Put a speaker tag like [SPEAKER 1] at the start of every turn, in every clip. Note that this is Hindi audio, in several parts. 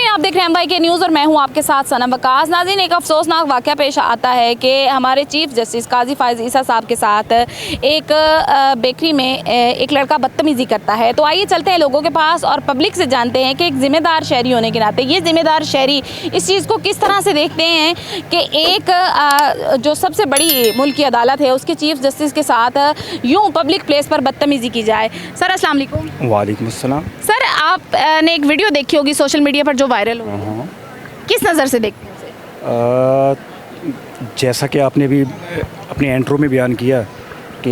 [SPEAKER 1] नाज़रीन, आप देख रहे हैं MYK न्यूज़ और मैं हूं आपके साथ सनम वकास। नाज़रीन, एक अफसोसनाक वाक़या पेश आता है कि हमारे चीफ जस्टिस काजी फ़ाइज़ ईसा साहब के साथ एक बेकरी में एक लड़का बदतमीज़ी करता है। तो आइए चलते हैं लोगों के पास और पब्लिक से जानते हैं कि एक ज़िम्मेदार शहरी होने के नाते ये ज़िम्मेदार शहरी इस चीज़ को किस तरह से देखते हैं कि एक जो सबसे बड़ी मुल्क की अदालत है उसके चीफ जस्टिस के साथ यूँ पब्लिक प्लेस पर बदतमीज़ी की जाए। सर अस्सलाम वालेकुम।
[SPEAKER 2] वालेकुम अस्सलाम।
[SPEAKER 1] सर, आपने एक वीडियो देखी होगी सोशल मीडिया पर जो वायरल हो रही है, किस नज़र से देखते हैं उसे?
[SPEAKER 2] जैसा कि आपने भी अपने इंट्रो में बयान किया कि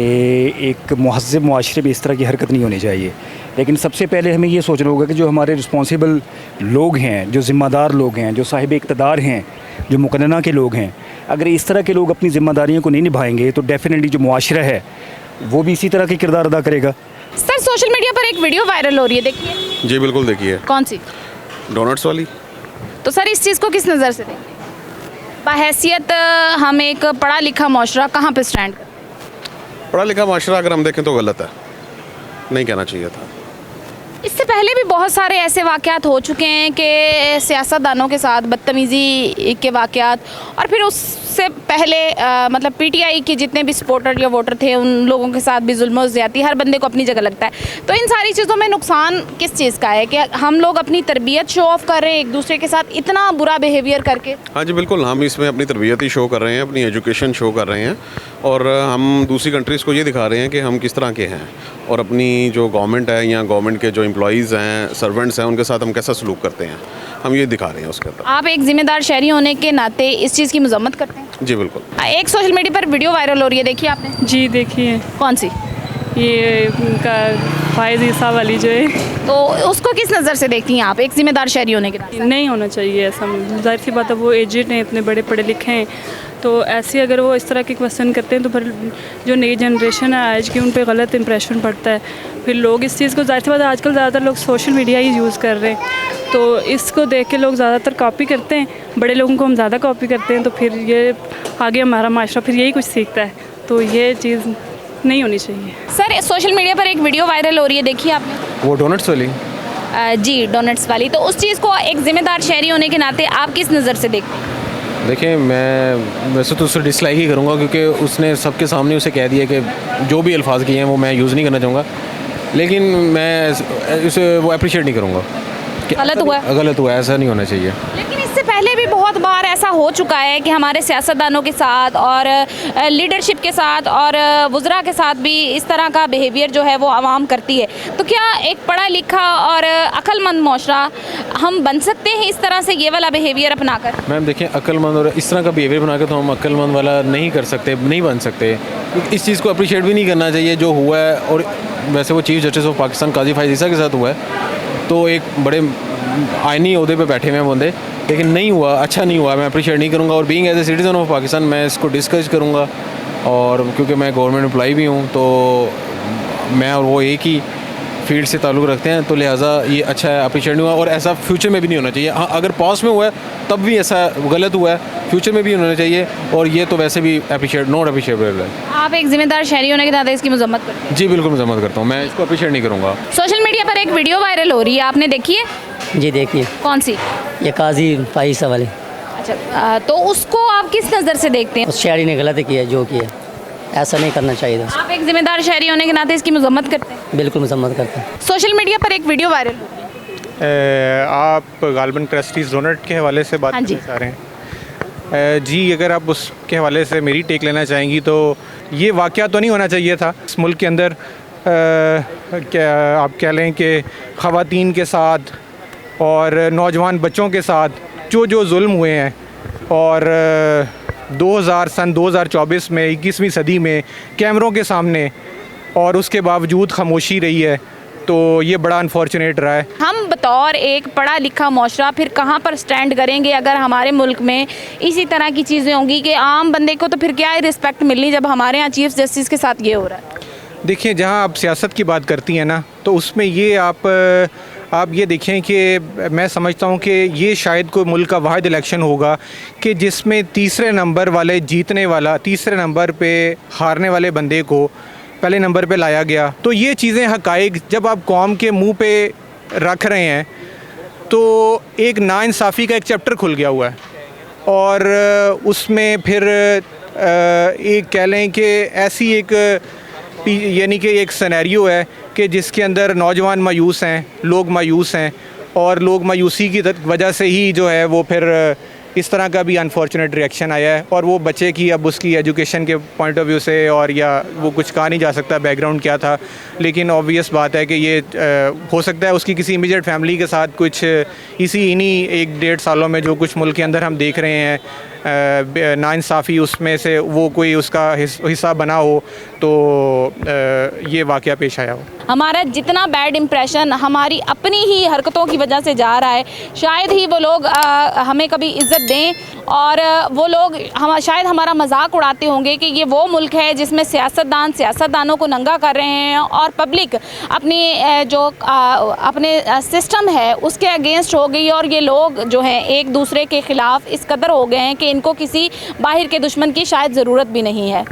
[SPEAKER 2] एक महज़्ज़ब मुआशरे में इस तरह की हरकत नहीं होनी चाहिए, लेकिन सबसे पहले हमें ये सोचना होगा कि जो हमारे रिस्पॉन्सिबल लोग हैं, जो ज़िम्मेदार लोग हैं, जो साहिब इक़्तिदार हैं, जो मुक़न्नना के लोग हैं, अगर इस तरह के लोग अपनी ज़िम्मेदारियों को नहीं निभाएंगे तो डेफिनेटली जो मुआशरा है वो भी इसी तरह के किरदार अदा करेगा।
[SPEAKER 1] सर, सोशल मीडिया पर एक वीडियो वायरल हो रही है, देखिए।
[SPEAKER 3] जी बिल्कुल, देखिए।
[SPEAKER 1] कौन सी?
[SPEAKER 3] डोनट्स वाली।
[SPEAKER 1] तो सर, इस चीज़ को किस नज़र से देखते हैं? बहैसियत हम एक पढ़ा लिखा मुआशरा कहाँ पे स्टैंड करते हैं?
[SPEAKER 3] पढ़ा लिखा माशरा अगर हम देखें तो गलत है, नहीं कहना चाहिए था।
[SPEAKER 1] इससे पहले भी बहुत सारे ऐसे वाक़यात हो चुके हैं कि सियासतदानों के साथ बदतमीज़ी के वाक़यात, और फिर उससे पहले मतलब PTI के जितने भी सपोर्टर या वोटर थे उन लोगों के साथ भी जुल्म और ज़्यादती। हर बंदे को अपनी जगह लगता है। तो इन सारी चीज़ों में नुकसान किस चीज़ का है कि हम लोग अपनी तरबियत शो ऑफ कर रहे हैं एक दूसरे के साथ इतना बुरा बिहेवियर करके?
[SPEAKER 3] हाँ जी बिल्कुल, हम इसमें अपनी तरबियत ही शो कर रहे हैं, अपनी एजुकेशन शो कर रहे हैं, और हम दूसरी कंट्रीज़ को ये दिखा रहे हैं कि हम किस तरह के हैं, और अपनी जो गवर्नमेंट है या गवर्नमेंट के जो एम्प्लॉइज़ हैं, सर्वेंट्स हैं, उनके साथ हम कैसा सलूक करते हैं, हम ये दिखा रहे हैं उसके अंदर।
[SPEAKER 1] आप एक ज़िम्मेदार शहरी होने के नाते इस चीज़ की मज़म्मत करते हैं?
[SPEAKER 3] जी बिल्कुल।
[SPEAKER 1] एक सोशल मीडिया पर वीडियो वायरल हो रही है, देखिए आपने?
[SPEAKER 4] जी देखिए।
[SPEAKER 1] कौन सी?
[SPEAKER 4] ये उनका फ़ाइज़ ईसा वाली जो है,
[SPEAKER 1] तो उसको किस नज़र से देखती हैं आप एक ज़िम्मेदार शहरी होने के नाते?
[SPEAKER 4] नहीं होना चाहिए ऐसा। जाहिर सी बात है, वो एजेड हैं, इतने बड़े पढ़े लिखे हैं, तो ऐसे अगर वो इस तरह के क्वेश्चन करते हैं तो फिर जो नई जनरेशन है आज की, उन पे गलत इंप्रेशन पड़ता है। फिर लोग इस चीज़ को, जाहिर सी बात है आजकल ज़्यादातर लोग सोशल मीडिया ही यूज़ कर रहे हैं, तो इसको देख के लोग ज़्यादातर कॉपी करते हैं, बड़े लोगों को हम ज़्यादा कॉपी करते हैं, तो फिर ये आगे हमारा माशरा फिर यही कुछ सीखता है, तो ये चीज़ नहीं होनी चाहिए।
[SPEAKER 1] सर, सोशल मीडिया पर एक वीडियो वायरल हो रही है, देखिए आपने?
[SPEAKER 2] वो डोनट्स वाली?
[SPEAKER 1] जी, डोनट्स वाली। तो उस चीज़ को एक ज़िम्मेदार शहरी होने के नाते आप किस नज़र से देखते हैं?
[SPEAKER 5] देखिए, मैं वैसे तो उससे डिसलाइक ही करूँगा, क्योंकि उसने सबके सामने उसे कह दिया कि जो भी अल्फाज किए हैं वो मैं यूज़ नहीं करना चाहूँगा, लेकिन मैं उसे वो अप्रिशिएट नहीं करूँगा।
[SPEAKER 1] गलत हुआ है?
[SPEAKER 5] गलत हुआ है, ऐसा नहीं होना चाहिए।
[SPEAKER 1] लेकिन इससे पहले भी बहुत बार ऐसा हो चुका है कि हमारे सियासतदानों के साथ और लीडरशिप के साथ और वुज़रा के साथ भी इस तरह का बिहेवियर जो है वो आवाम करती है। तो क्या एक पढ़ा लिखा और अक्लमंद मुआशरा हम बन सकते हैं इस तरह से ये वाला बिहेवियर अपनाकर?
[SPEAKER 5] मैम देखिए, अक्लमंद और इस तरह का बिहेवियर बना के तो हम अक्लमंद वाला नहीं कर सकते, नहीं बन सकते। इस चीज़ को अप्रिशिएट भी नहीं करना चाहिए जो हुआ है, और वैसे वो चीफ जस्टिस ऑफ पाकिस्तान काजी फ़ाइज़ ईसा के साथ हुआ है, तो एक बड़े आइनी ओहदे पे बैठे हुए हैं बंदे, लेकिन नहीं हुआ, अच्छा नहीं हुआ, मैं अप्रिशिएट नहीं करूँगा। और being as a citizen of Pakistan मैं इसको डिस्कस करूँगा, और क्योंकि मैं गवर्नमेंट एम्प्लॉई भी हूँ, तो मैं और वो एक ही फील्ड से ताल्लुक़ रखते हैं, तो लिहाजा ये अच्छा है, अप्रिशिएट नहीं हुआ, और ऐसा फ्यूचर में भी नहीं होना चाहिए। हाँ, अगर पास्ट में हुआ है तब भी ऐसा गलत हुआ है, फ्यूचर में भी होना चाहिए, और ये तो वैसे भी नॉट अप्रिशिएटेबल है।
[SPEAKER 1] आप एक ज़िम्मेदार शहरी होने के नाते इसकी मज़म्मत करते हैं?
[SPEAKER 5] जी बिल्कुल मज़म्मत करता हूँ, मैं इसको अप्रिशिएट नहीं करूँगा।
[SPEAKER 1] सोशल मीडिया पर एक वीडियो वायरल हो रही है, आपने देखी है?
[SPEAKER 6] जी देखिए।
[SPEAKER 1] कौन सी?
[SPEAKER 6] ये काजी फ़ाइज़ ईसा वाले।
[SPEAKER 1] अच्छा, तो उसको आप किस नज़र से देखते हैं?
[SPEAKER 6] उस शहरी ने गलत किया जो किया, ऐसा नहीं करना चाहिए था।
[SPEAKER 1] आप एक ज़िम्मेदार शहरी होने के नाते इसकी मज़म्मत करते हैं?
[SPEAKER 6] बिल्कुल मज़म्मत करता है।
[SPEAKER 1] सोशल मीडिया पर एक वीडियो वायरल हो रही है।
[SPEAKER 7] आप गालबन ट्रस्टीज़ डोनट के हवाले से बात
[SPEAKER 1] हाँ जी।
[SPEAKER 7] करना चाह रहे हैं? जी, अगर आप उसके हवाले से मेरी टेक लेना चाहेंगी तो ये वाक़या तो नहीं होना चाहिए था इस मुल्क के अंदर। क्या आप कह लें कि ख़वातीन के साथ और नौजवान बच्चों के साथ जो जुल्म हुए हैं, और 2024 में 21वीं सदी में कैमरों के सामने, और उसके बावजूद खामोशी रही है, तो ये बड़ा अनफॉर्चुनेट रहा है।
[SPEAKER 1] हम बतौर एक पढ़ा लिखा मुआशरा फिर कहाँ पर स्टैंड करेंगे अगर हमारे मुल्क में इसी तरह की चीज़ें होंगी कि आम बंदे को तो फिर क्या रिस्पेक्ट मिलनी जब हमारे यहाँ चीफ जस्टिस के साथ ये हो रहा है?
[SPEAKER 7] देखिए, जहाँ आप सियासत की बात करती हैं ना, तो उसमें ये आप ये देखें कि मैं समझता हूँ कि ये शायद कोई मुल्क का वाहिद इलेक्शन होगा कि जिसमें तीसरे नंबर वाले जीतने वाला, तीसरे नंबर पे हारने वाले बंदे को पहले नंबर पे लाया गया। तो ये चीज़ें हक़ाइक़ जब आप कौम के मुंह पे रख रहे हैं तो एक नाइंसाफ़ी का एक चैप्टर खुल गया हुआ है और उसमें फिर एक कह लें कि ऐसी एक यानी कि एक सिनेरियो है कि जिसके अंदर नौजवान मायूस हैं, लोग मायूस हैं और लोग मायूसी की वजह से ही जो है वो फिर इस तरह का भी अनफॉर्चुनेट रिएक्शन आया है। और वो बच्चे की अब उसकी एजुकेशन के पॉइंट ऑफ व्यू से और या वो कुछ कहा नहीं जा सकता बैकग्राउंड क्या था, लेकिन ऑब्वियस बात है कि ये हो सकता है उसकी किसी इमीडिएट फैमिली के साथ कुछ इन्हीं 1-1.5 सालों में जो कुछ मुल्क के अंदर हम देख रहे हैं नाइंसाफ़ी, उसमें से वो कोई उसका हिस्सा बना हो तो ये वाक़या पेश आया हो।
[SPEAKER 1] हमारा जितना बैड इम्प्रेशन हमारी अपनी ही हरकतों की वजह से जा रहा है, शायद ही वो लोग हमें कभी इज़्ज़त दें और वो लोग शायद हमारा मजाक उड़ाते होंगे कि ये वो मुल्क है जिसमें सियासतदानों को नंगा कर रहे हैं और पब्लिक अपनी जो अपने सिस्टम है उसके अगेंस्ट हो गई और ये लोग जो हैं एक दूसरे के ख़िलाफ़ इस कदर हो गए हैं कि इनको किसी बाहर के दुश्मन की शायद ज़रूरत भी नहीं है।